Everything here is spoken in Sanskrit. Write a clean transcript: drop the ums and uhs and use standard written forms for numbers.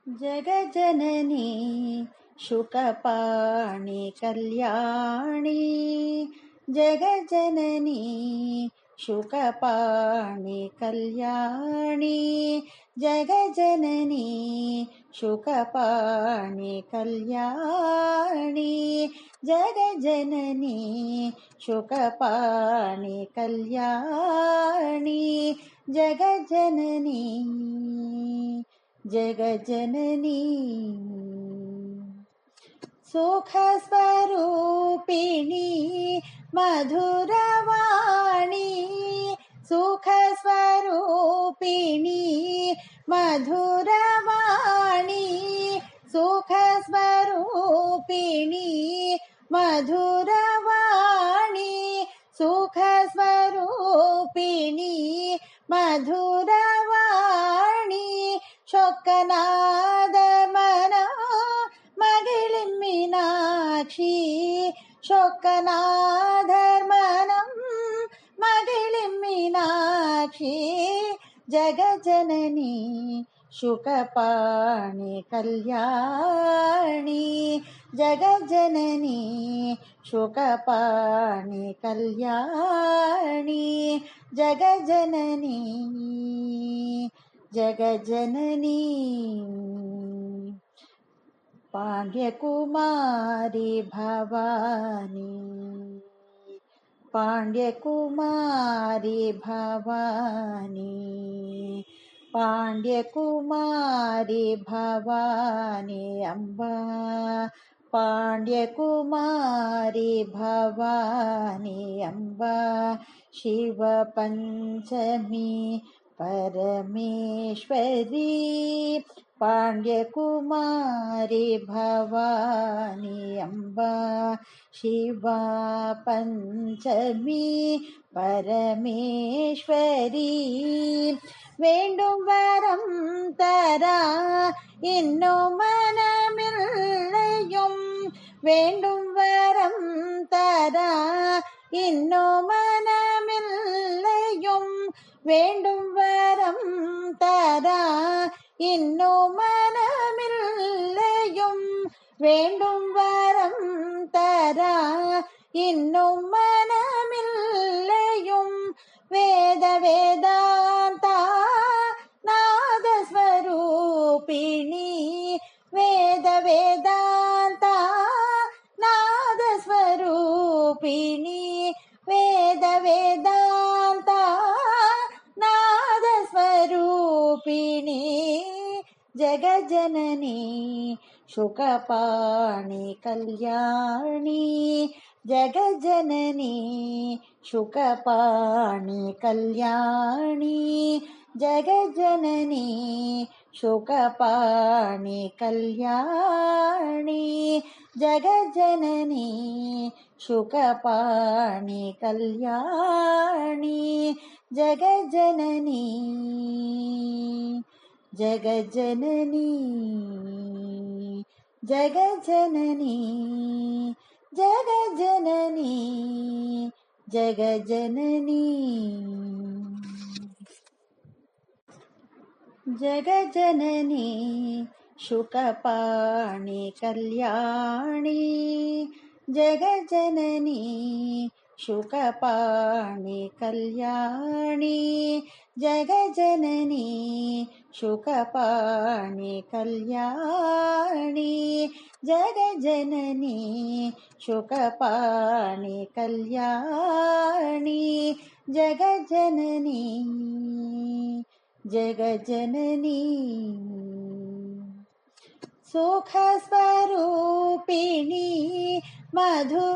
जगज्जननी शुकपाणि कल्याणी जगज्जननी शुकपाणि कल्याणी जगज्जननी शुकपाणि कल्याणी जगज्जननी शुकपाणि कल्याणी जगज्जननी जगज्जननी सुखस्वरूपिणी मधुरवाणी सुखस्वरूपिणी मधुरवाणी सुखस्वरूपिणी मधुरवाणी सुखस्वरूपिणी मधुरवाणी शोकनादमन मगिलिम्मीनाक्षी शोकनाधर्मनं मगिलिम्मीनाक्षी जगज्जननी शुकपाणि कल्याणी जगज्जननी शुकपाणि कल्याणी जगज्जननी जगज्जननी पाण्ड्यकुमारी भवानी पाण्ड्यकुमारी भवानी पाण्ड्यकुमारी भवानी अम्बा पाण्ड्यकुमारी भवानी अम्बा शिवपञ्चमी परमेश्वरी पाण्ड्यकुमारी भवानी अम्बा शिवा पञ्चमी परमेश्वरी वेण्डुम वरं तरा इन्नु मनमिल्लैयुम वेण्डुम वरं तरा इन्नु मनमिल्लैयुम वेण्डुम वरं तरा इन्नु मनमिल्लैयुम वेण्डुम वरं तरा इन्नु मनमिल्लैयुम वेद वेदान्त नादस्वरूपिणी वेद वेदान्त नादस्वरूपिणी वेद वेदान्त नादस्वरूपिणी जगज्जननी शुकपाणि कल्याणी जगज्जननी शुकपाणि कल्याणी जगज्जननी शुकपाणि कल्याणी जगज्जननी शुकपाणि कल्याणी जगज्जननी जगज्जननी जगज्जननी जगज्जननी जगज्जननी जगज्जननी शुकपाणि कल्याणी जगज्जननी शुकपाणि कल्याणी जगज्जननी शुकपाणि कल्याणी जगज्जननी शुकपाणि कल्याणी जगज्जननी जगज्जननी सुखस्वरूपिणी मधु